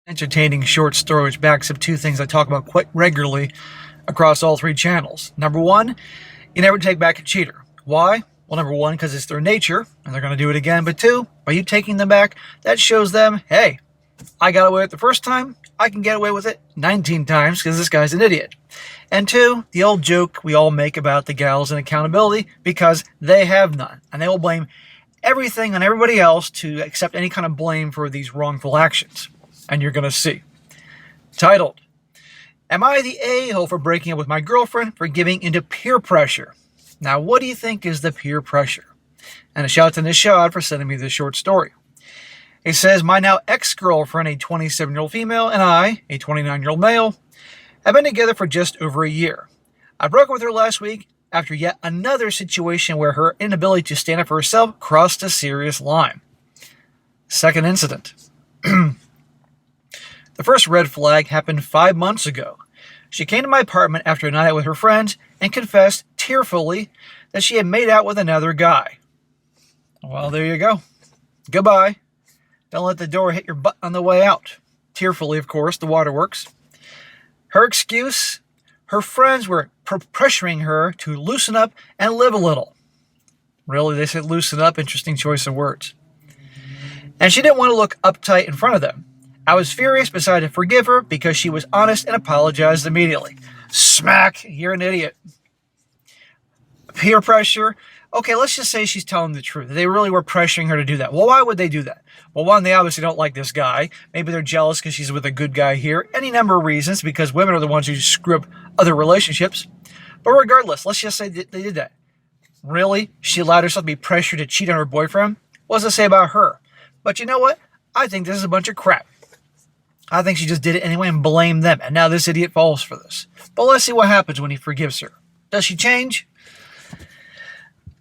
Entertaining short story which backs up two things I talk about quite regularly across all three channels. Number one, you never take back a cheater. Why? Well, number one, because it's their nature, and they're going to do it again. But two, by you taking them back, that shows them, hey, I got away with it the first time, I can get away with it 19 times because this guy's an idiot. And two, the old joke we all make about the gals and accountability, because they have none. And they will blame everything on everybody else to accept any kind of blame for these wrongful actions. And you're going to see. Titled, Am I the a-hole for breaking up with my girlfriend for giving into peer pressure? Now, what do you think is the peer pressure? And a shout out to Nishad for sending me this short story. It says, my now ex-girlfriend, a 27-year-old female, and I, a 29-year-old male, have been together for just over a year. I broke up with her last week after yet another situation where her inability to stand up for herself crossed a serious line. Second incident. The first red flag happened 5 months ago. She came to my apartment after a night out with her friends and confessed tearfully that she had made out with another guy. Well, there you go. Goodbye. Don't let the door hit your butt on the way out. Tearfully, of course, the waterworks. Her excuse? Her friends were pressuring her to loosen up and live a little. Really, they said loosen up? Interesting choice of words. And she didn't want to look uptight in front of them. I was furious, but decided to forgive her because she was honest and apologized immediately. Smack! You're an idiot. Peer pressure? Okay, let's just say she's telling the truth. They really were pressuring her to do that. Well, why would they do that? Well, one, they obviously don't like this guy. Maybe they're jealous because she's with a good guy here. Any number of reasons, because women are the ones who screw up other relationships. But regardless, let's just say they did that. Really? She allowed herself to be pressured to cheat on her boyfriend? What does it say about her? But you know what? I think this is a bunch of crap. I think she just did it anyway and blamed them. And now this idiot falls for this. But let's see what happens when he forgives her. Does she change?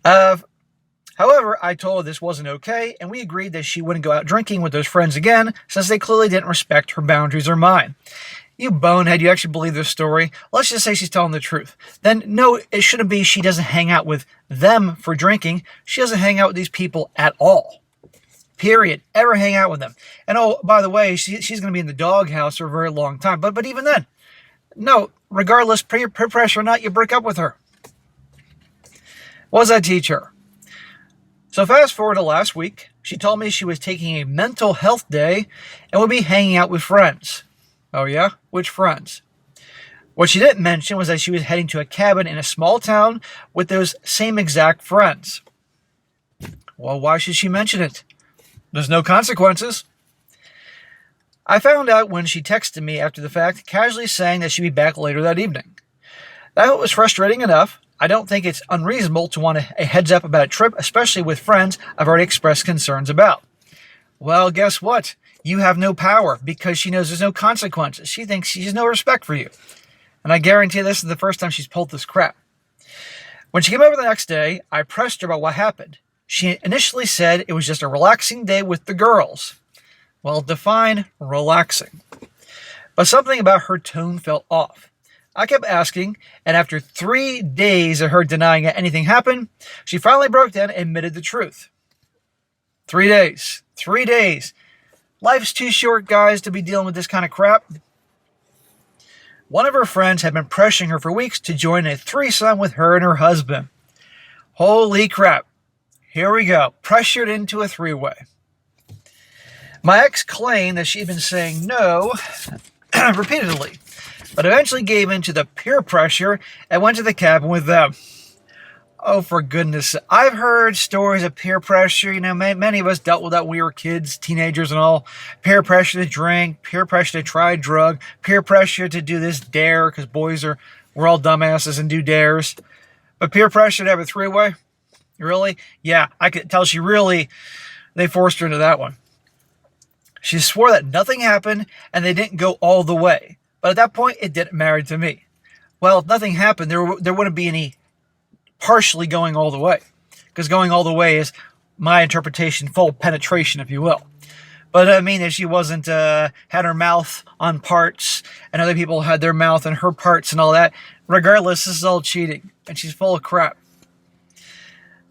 However, I told her this wasn't okay, and we agreed that she wouldn't go out drinking with those friends again, since they clearly didn't respect her boundaries or mine. You bonehead, you actually believe this story? Let's just say she's telling the truth. Then, no, it shouldn't be she doesn't hang out with them for drinking. She doesn't hang out with these people at all. Period. Ever hang out with them. And oh, by the way, she's going to be in the doghouse for a very long time. But even then, no, regardless, peer pressure or not, you break up with her. What does that teach her? So fast forward to last week, she told me she was taking a mental health day and would be hanging out with friends. Oh yeah? Which friends? What she didn't mention was that she was heading to a cabin in a small town with those same exact friends. Well, why should she mention it? There's no consequences. I found out when she texted me after the fact, casually saying that she'd be back later that evening. That was frustrating enough. I don't think it's unreasonable to want a heads up about a trip, especially with friends I've already expressed concerns about. Well, guess what? You have no power because she knows there's no consequences. She thinks she has no respect for you. And I guarantee this is the first time she's pulled this crap. When she came over the next day, I pressed her about what happened. She initially said it was just a relaxing day with the girls. Well, define relaxing. But something about her tone felt off. I kept asking, and after 3 days of her denying that anything happened, she finally broke down and admitted the truth. 3 days. 3 days. Life's too short, guys, to be dealing with this kind of crap. One of her friends had been pressuring her for weeks to join a threesome with her and her husband. Holy crap. Here we go. Pressured into a three-way. My ex claimed that she'd been saying no repeatedly, but eventually gave in to the peer pressure and went to the cabin with them. Oh, for goodness sake. I've heard stories of peer pressure. You know, many of us dealt with that when we were kids, teenagers and all. Peer pressure to drink, peer pressure to try a drug, peer pressure to do this dare, because we're all dumbasses and do dares. But peer pressure to have a three-way? Really? Yeah, I could tell they forced her into that one. She swore that nothing happened and they didn't go all the way. But at that point, it didn't matter to me. Well, if nothing happened, there wouldn't be any partially going all the way. Because going all the way is my interpretation, full penetration, if you will. But I mean, if she wasn't, had her mouth on parts, and other people had their mouth on her parts and all that, regardless, this is all cheating. And she's full of crap.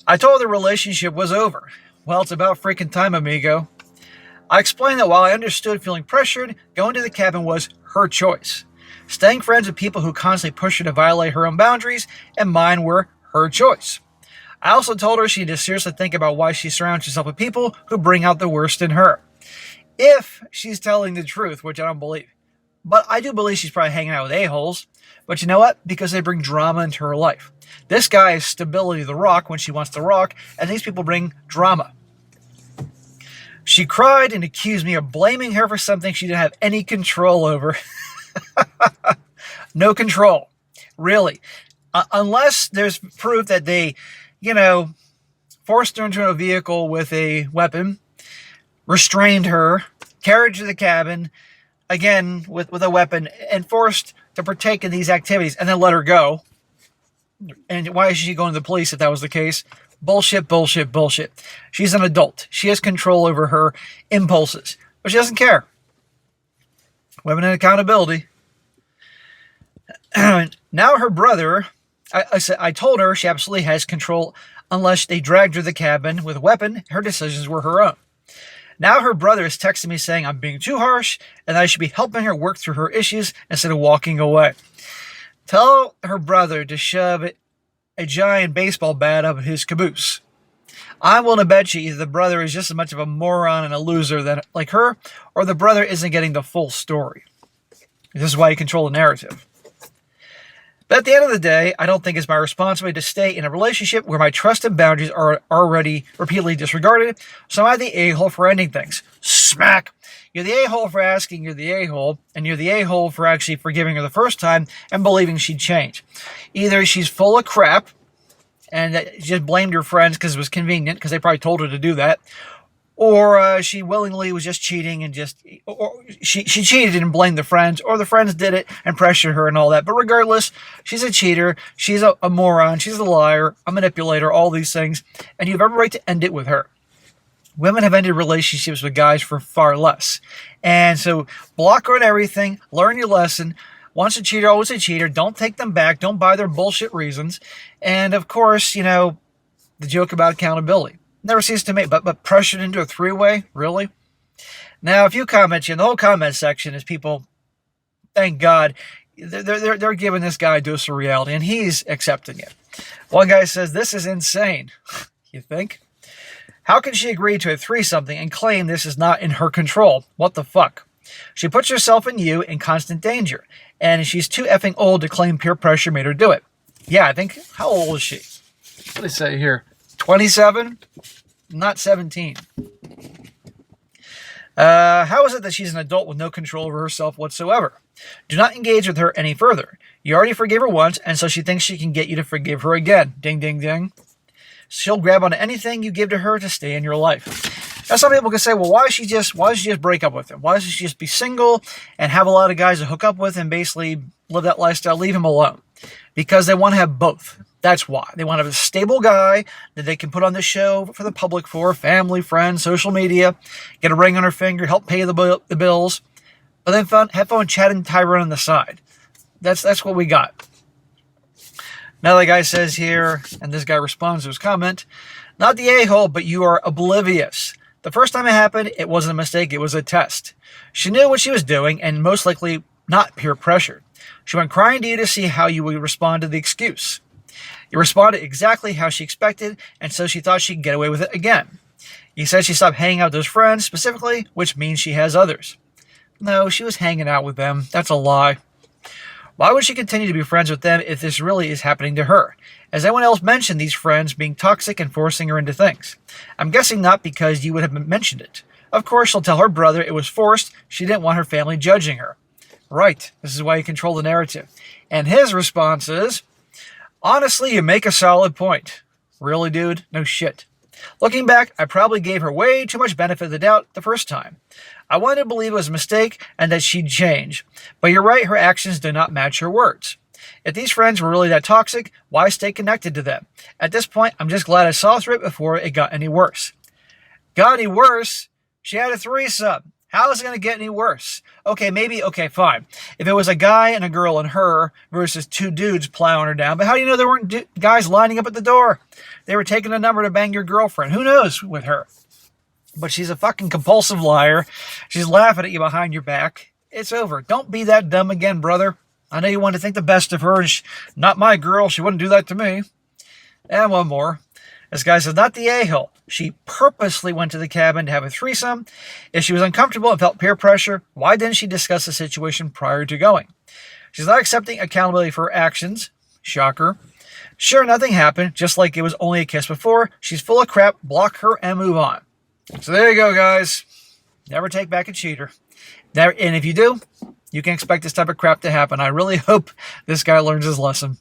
I told her the relationship was over. Well, it's about freaking time, amigo. I explained that while I understood feeling pressured, going to the cabin was her choice. Staying friends with people who constantly push her to violate her own boundaries and mine were her choice. I also told her she needed to seriously think about why she surrounds herself with people who bring out the worst in her. If she's telling the truth, which I don't believe. But I do believe she's probably hanging out with a-holes. But you know what? Because they bring drama into her life. This guy is stability of the rock when she wants to rock, and these people bring drama. She cried and accused me of blaming her for something she didn't have any control over. No control. Really. Unless there's proof that they, forced her into a vehicle with a weapon, restrained her, carried her to the cabin, again, with a weapon, and forced to partake in these activities, and then let her go. And why is she going to the police if that was the case? Bullshit, bullshit, bullshit. She's an adult. She has control over her impulses, but she doesn't care. Women and accountability. Now her brother, I told her she absolutely has control unless they dragged her to the cabin with a weapon. Her decisions were her own. Now her brother is texting me saying I'm being too harsh and I should be helping her work through her issues instead of walking away. Tell her brother to shove a giant baseball bat up his caboose. I'm willing to bet you either the brother is just as much of a moron and a loser like her, or the brother isn't getting the full story. This is why you control the narrative. But at the end of the day, I don't think it's my responsibility to stay in a relationship where my trust and boundaries are already repeatedly disregarded, so I'm the a-hole for ending things. Smack! You're the a-hole for asking you're the a-hole, and you're the a-hole for actually forgiving her the first time and believing she'd change. Either she's full of crap, and that just blamed her friends because it was convenient, because they probably told her to do that, or she willingly was just cheating and she cheated and blamed the friends, or the friends did it and pressured her and all that. But regardless, she's a cheater, she's a moron, she's a liar, a manipulator, all these things, and you have every right to end it with her. Women have ended relationships with guys for far less. And so block her on everything, learn your lesson. Once a cheater, always a cheater. Don't take them back. Don't buy their bullshit reasons. And of course, the joke about accountability. Never ceases to me, but pressured into a three-way? Really? Now, a few comments in the whole comment section is people, thank God, they're giving this guy a dose of reality, and he's accepting it. One guy says, this is insane. You think? How can she agree to a threesomething and claim this is not in her control? What the fuck? She puts herself and you in constant danger, and she's too effing old to claim peer pressure made her do it. Yeah, I think, how old is she? What do they say here? 27? Not 17. How is it that she's an adult with no control over herself whatsoever? Do not engage with her any further. You already forgave her once, and so she thinks she can get you to forgive her again. Ding, ding, ding. She'll grab on anything you give to her to stay in your life. Now, some people can say, well, why does she just break up with him? Why doesn't she just be single and have a lot of guys to hook up with and basically live that lifestyle, leave him alone? Because they want to have both. That's why. They want to have a stable guy that they can put on the show for the public for, family, friends, social media, get a ring on her finger, help pay the bills, but then have fun chatting Tyrone on the side. That's what we got. Now the guy says here, and this guy responds to his comment, not the a-hole, but you are oblivious. The first time it happened, it wasn't a mistake, it was a test. She knew what she was doing, and most likely not peer pressured. She went crying to you to see how you would respond to the excuse. You responded exactly how she expected, and so she thought she could get away with it again. You said she stopped hanging out with those friends specifically, which means she has others. No, she was hanging out with them. That's a lie. Why would she continue to be friends with them if this really is happening to her? Has anyone else mentioned these friends being toxic and forcing her into things? I'm guessing not because you would have mentioned it. Of course, she'll tell her brother it was forced. She didn't want her family judging her. Right. This is why you control the narrative. And his response is, honestly, you make a solid point. Really, dude? No shit. Looking back, I probably gave her way too much benefit of the doubt the first time. I wanted to believe it was a mistake and that she'd change. But you're right, her actions do not match her words. If these friends were really that toxic, why stay connected to them? At this point, I'm just glad I saw through it before it got any worse. Got any worse? She had a threesome. How is it going to get any worse? Okay, fine. If it was a guy and a girl and her versus two dudes plowing her down, but how do you know there weren't guys lining up at the door? They were taking a number to bang your girlfriend. Who knows with her? but she's a fucking compulsive liar. She's laughing at you behind your back. It's over. Don't be that dumb again, brother. I know you want to think the best of her, and not my girl. She wouldn't do that to me. And one more. This guy says, not the a-hole. She purposely went to the cabin to have a threesome. If she was uncomfortable and felt peer pressure, why didn't she discuss the situation prior to going? She's not accepting accountability for her actions. Shocker. Sure, nothing happened, just like it was only a kiss before. She's full of crap. Block her and move on. So there you go, guys. Never take back a cheater. And if you do, you can expect this type of crap to happen. I really hope this guy learns his lesson.